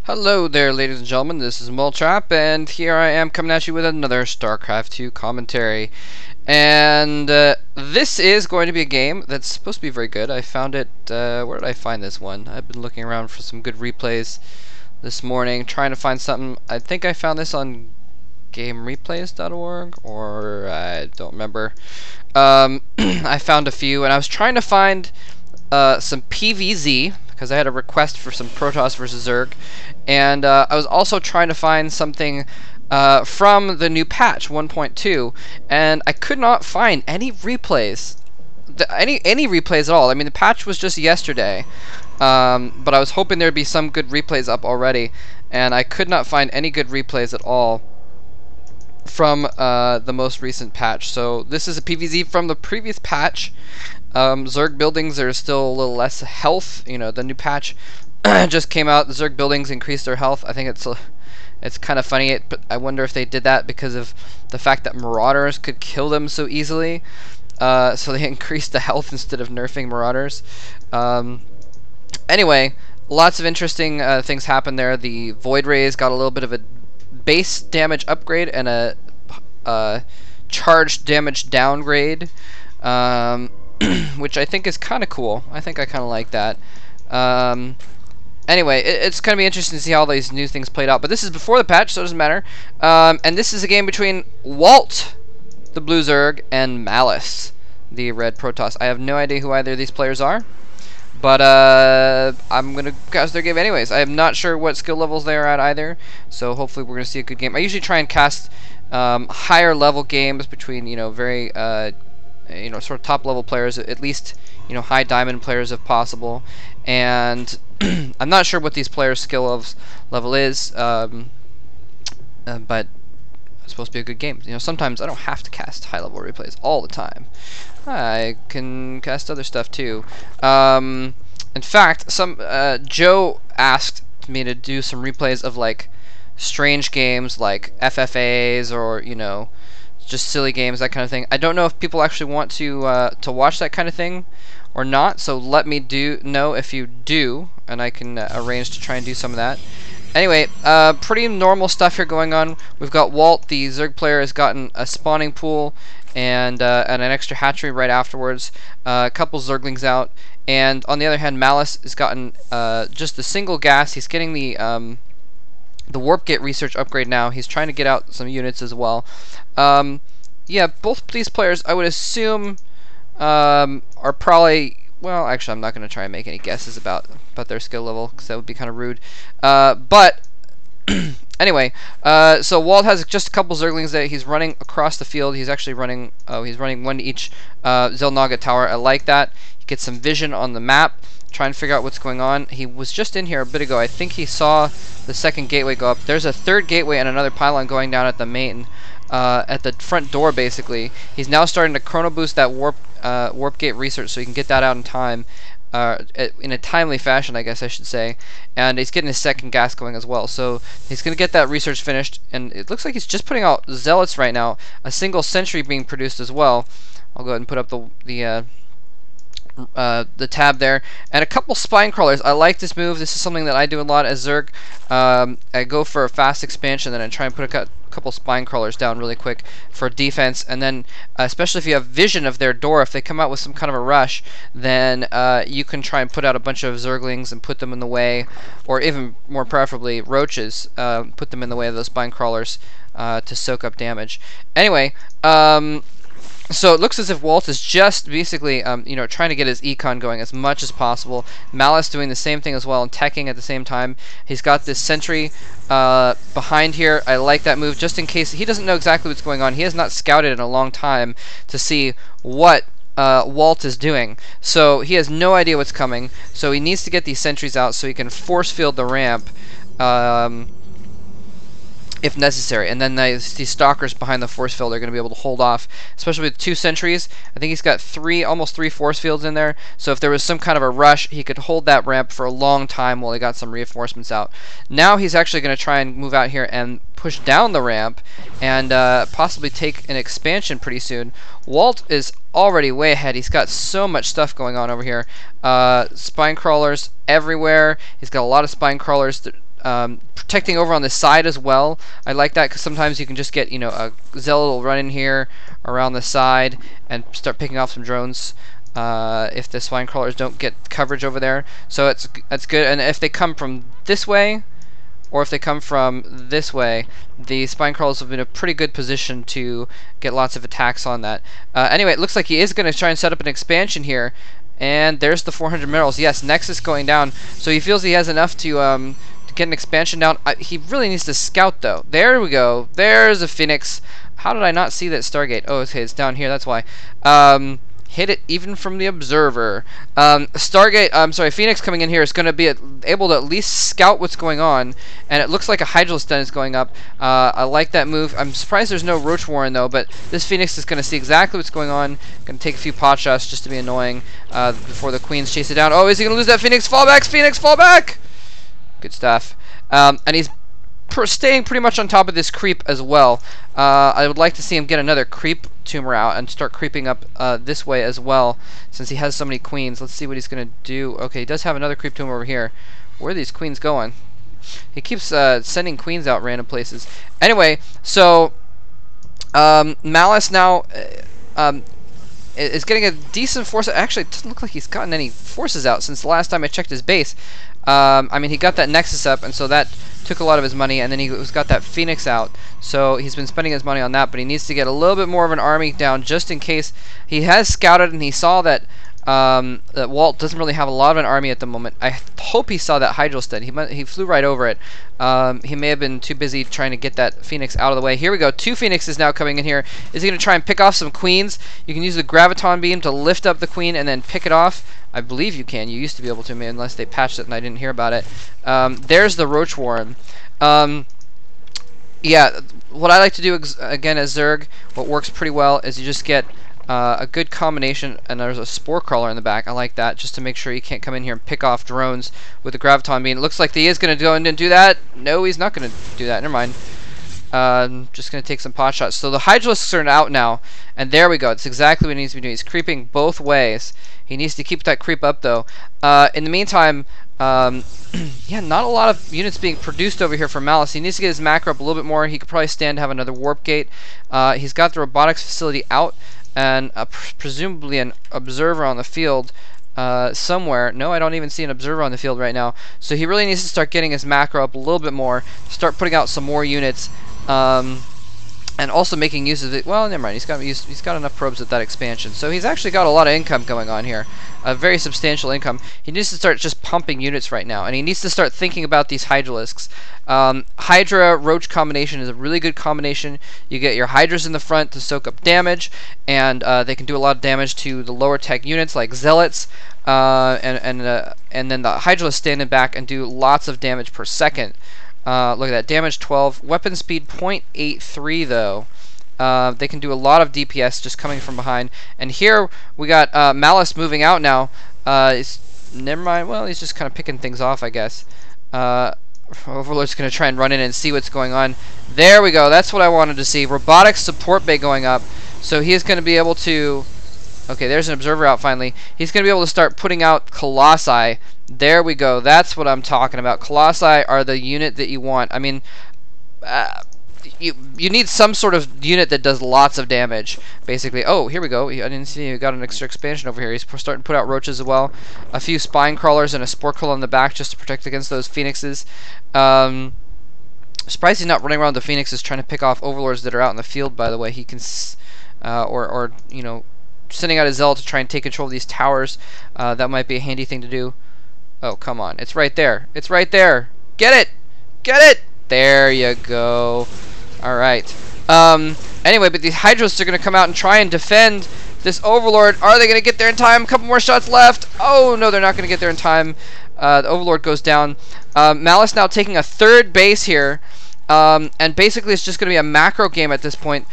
Hello there, ladies and gentlemen, this is Moltrap, and here I am coming at you with another StarCraft 2 commentary. And this is going to be a game that's supposed to be very good. I found it, where did I find this one? I've been looking around for some good replays this morning, trying to find something. I think I found this on GameReplays.org, or I don't remember. I found a few, and I was trying to find some PvZ, because I had a request for some Protoss versus Zerg, and I was also trying to find something from the new patch 1.2, and I could not find any replays, any replays at all. I mean, the patch was just yesterday, but I was hoping there'd be some good replays up already, and I could not find any good replays at all from the most recent patch. So this is a PvZ from the previous patch. Zerg buildings are still a little less health. You know, the new patch just came out. The Zerg buildings increased their health. I think it's kind of funny. But I wonder if they did that because of the fact that Marauders could kill them so easily. So they increased the health instead of nerfing Marauders. Anyway, lots of interesting things happened there. The Void Rays got a little bit of a base damage upgrade and a charged damage downgrade. Which I think is kind of cool. I think I kind of like that. Anyway, it's going to be interesting to see how all these new things played out. But this is before the patch, so it doesn't matter. And this is a game between Walt, the Blue Zerg, and Malice, the Red Protoss. I have no idea who either of these players are, but I'm going to cast their game anyways. I am not sure what skill levels they are at either, so hopefully we're going to see a good game. I usually try and cast higher level games between, you know, very sort of top level players, at least, you know, high diamond players if possible. And I'm not sure what these players' skill level is, but it's supposed to be a good game. You know, sometimes I don't have to cast high level replays all the time. I can cast other stuff too. In fact, Joe asked me to do some replays of like strange games like FFAs, or, you know, just silly games, that kind of thing. I don't know if people actually want to watch that kind of thing or not, so let me know if you do, and I can arrange to try and do some of that. Anyway, pretty normal stuff here going on. We've got Walt, the Zerg player, has gotten a spawning pool and an extra hatchery right afterwards. A couple Zerglings out, and on the other hand, Malice has gotten just the single gas. He's getting the warp gate research upgrade now. He's trying to get out some units as well. Yeah, both these players, I would assume, are probably, well, actually, I'm not going to try and make any guesses about their skill level, because that would be kind of rude. But anyway, so Walt has just a couple Zerglings that he's running across the field. He's actually running, he's running one to each Zelnaga tower. I like that. He gets some vision on the map, trying to figure out what's going on. He was just in here a bit ago. I think he saw the second gateway go up. There's a third gateway and another pylon going down at the main, at the front door, basically. He's now starting to chrono boost that warp gate research so he can get that out in time, in a timely fashion, I guess I should say. And he's getting his second gas going as well. So he's going to get that research finished, and it looks like he's just putting out zealots right now. A single sentry being produced as well. I'll go ahead and put up the tab there, and a couple spine crawlers. I like this move. This is something that I do a lot as Zerg. I go for a fast expansion, then I try and put a couple spine crawlers down really quick for defense, and then especially if you have vision of their door, if they come out with some kind of a rush, then you can try and put out a bunch of Zerglings and put them in the way, or even more preferably roaches, put them in the way of those spine crawlers to soak up damage. Anyway, so it looks as if Walt is just basically, you know, trying to get his econ going as much as possible. Malice doing the same thing as well and teching at the same time. He's got this sentry behind here. I like that move, just in case he doesn't know exactly what's going on. He has not scouted in a long time to see what Walt is doing, so he has no idea what's coming. So he needs to get these sentries out so he can force field the ramp, if necessary, and then these stalkers behind the force field are going to be able to hold off, especially with two sentries. I think he's got almost three force fields in there, so if there was some kind of a rush, he could hold that ramp for a long time while he got some reinforcements out. Now he's actually going to try and move out here and push down the ramp and possibly take an expansion pretty soon. Walt is already way ahead. He's got so much stuff going on over here. Spine crawlers everywhere. He's got a lot of spine crawlers protecting over on the side as well. I like that because sometimes you can just get, you know, a zealot will run in here around the side and start picking off some drones. If the spine crawlers don't get coverage over there, so that's good. And if they come from this way, or if they come from this way, the spine crawlers will be in a pretty good position to get lots of attacks on that. Anyway, it looks like he is going to try and set up an expansion here, and there's the 400 minerals. Yes, Nexus going down, so he feels he has enough to get an expansion down. He really needs to scout though. There we go. There's a Phoenix. How did I not see that Stargate? Oh, okay, it's down here. That's why. Hit it even from the observer. Phoenix coming in here is going to be able to at least scout what's going on, and it looks like a Hydralisk Den is going up. I like that move. I'm surprised there's no Roach Warren though, but this Phoenix is going to see exactly what's going on. Going to take a few pot shots just to be annoying before the Queens chase it down. Oh, is he going to lose that Phoenix? Fall back, Phoenix, fall back! Good stuff. And he's staying pretty much on top of this creep as well. I would like to see him get another creep tumor out and start creeping up this way as well, since he has so many queens. Let's see what he's going to do. Okay, he does have another creep tumor over here. Where are these queens going? He keeps sending queens out random places. Anyway, so Malice now is getting a decent force. Actually, it doesn't look like he's gotten any forces out since the last time I checked his base. I mean, he got that Nexus up, and so that took a lot of his money, and then he's got that Phoenix out, so he's been spending his money on that, but he needs to get a little bit more of an army down just in case. He has scouted, and he saw that that Walt doesn't really have a lot of an army at the moment. I hope he saw that Hydralisk Den. He flew right over it. He may have been too busy trying to get that Phoenix out of the way. Here we go. 2 Phoenixes now coming in here. Is he going to try and pick off some queens? You can use the Graviton Beam to lift up the queen and then pick it off. I believe you can. You used to be able to, unless they patched it and I didn't hear about it. There's the Roach Warren. Yeah, what I like to do again as Zerg, what works pretty well is you just get a good combination, and there's a Spore Crawler in the back. I like that, just to make sure he can't come in here and pick off drones with the Graviton Beam. It looks like he is going to go in and do that. No, he's not going to do that. Never mind. Just going to take some pot shots. So the Hydralisks are out now, and there we go. It's exactly what he needs to be doing. He's creeping both ways. He needs to keep that creep up, though. In the meantime, yeah, not a lot of units being produced over here for Malice. He needs to get his macro up a little bit more. He could probably stand to have another warp gate. He's got the robotics facility out, and presumably an observer on the field somewhere. No, I don't even see an observer on the field right now. So he really needs to start getting his macro up a little bit more, start putting out some more units, and also making use of it. Well, never mind. He's got enough probes with that expansion, so he's actually got a lot of income going on here, a very substantial income. He needs to start just pumping units right now, and he needs to start thinking about these Hydralisks. Hydra Roach combination is a really good combination. You get your Hydras in the front to soak up damage, and they can do a lot of damage to the lower tech units like Zealots, and then the Hydralisks stand in back and do lots of damage per second. Look at that, damage 12, weapon speed 0.83 though. They can do a lot of DPS just coming from behind. And here we got Malice moving out now. Never mind, well, he's just kind of picking things off, I guess. Overlord's going to try and run in and see what's going on. There we go, that's what I wanted to see. Robotics support bay going up. So he is going to be able to... Okay, there's an observer out finally. He's going to be able to start putting out Colossi. There we go. That's what I'm talking about. Colossi are the unit that you want. I mean, you need some sort of unit that does lots of damage, basically. Oh, here we go. I didn't see you got an extra expansion over here. He's starting to put out roaches as well. A few spine crawlers and a spore crawler in the back just to protect against those phoenixes. Surprised he's not running around the phoenixes trying to pick off overlords that are out in the field, by the way. He can, or you know, sending out a zealot to try and take control of these towers. That might be a handy thing to do. Oh, come on. It's right there. It's right there. Get it! Get it! There you go. Alright. Anyway, but these Hydras are going to come out and try and defend this Overlord. Are they going to get there in time? A couple more shots left. Oh, no, they're not going to get there in time. The Overlord goes down. Malice now taking a third base here. And basically it's just going to be a macro game at this point.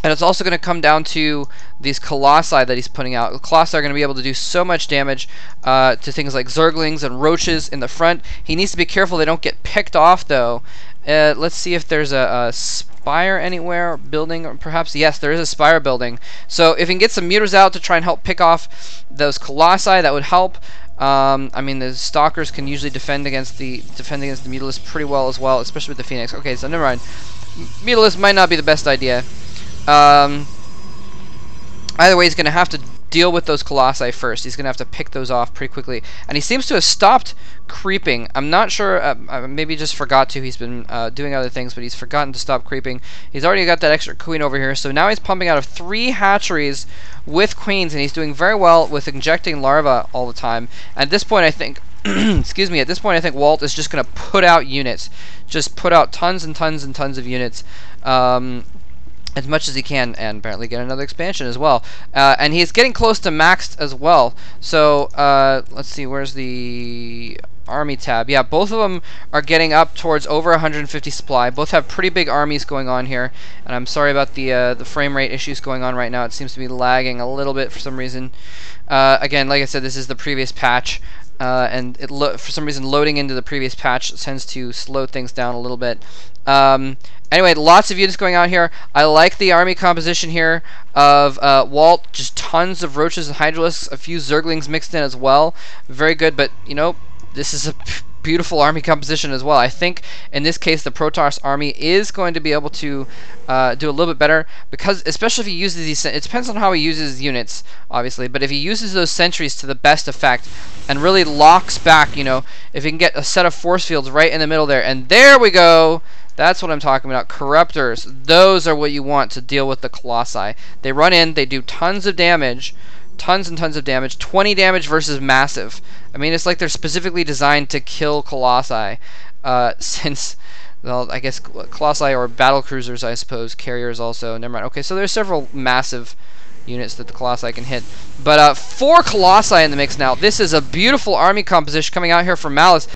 And it's also going to come down to these Colossi that he's putting out. The Colossi are going to be able to do so much damage to things like Zerglings and Roaches in the front. He needs to be careful they don't get picked off, though. Let's see if there's a spire anywhere, building, or perhaps. Yes, there is a spire building. So if he can get some muters out to try and help pick off those Colossi, that would help. I mean, the Stalkers can usually defend against the Mutalisk pretty well as well, especially with the Phoenix. Okay, so never mind. Mutalisk might not be the best idea. Either way, he's going to have to deal with those Colossi first. He's going to have to pick those off pretty quickly. And he seems to have stopped creeping. I'm not sure, maybe just forgot to. He's been doing other things, but he's forgotten to stop creeping. He's already got that extra queen over here, so now he's pumping out of 3 hatcheries with queens, and he's doing very well with injecting larvae all the time. At this point, I think, excuse me, at this point, I think Walt is just going to put out units. Just put out tons and tons and tons of units. As much as he can, and apparently get another expansion as well. And he's getting close to maxed as well. So, let's see, where's the army tab? Yeah, both of them are getting up towards over 150 supply. Both have pretty big armies going on here. And I'm sorry about the frame rate issues going on right now. It seems to be lagging a little bit for some reason. Again, like I said, this is the previous patch. And for some reason, loading into the previous patch tends to slow things down a little bit. Anyway, lots of units going on here. I like the army composition here of Walt. Just tons of roaches and hydralisks, a few zerglings mixed in as well. Very good, but, you know, this is a beautiful army composition as well. I think in this case the Protoss army is going to be able to do a little bit better, because especially if he uses these, it depends on how he uses units obviously, but if he uses those sentries to the best effect and really locks back, you know, if he can get a set of force fields right in the middle there, and there we go. That's what I'm talking about. Corruptors. Those are what you want to deal with the Colossi. They run in, they do tons of damage, tons and tons of damage. 20 damage versus massive. I mean, it's like they're specifically designed to kill Colossi. Since, well, I guess Colossi or battle cruisers, I suppose. Carriers also. Never mind. Okay, so there's several massive units that the Colossi can hit. But 4 Colossi in the mix now. This is a beautiful army composition coming out here from Malice.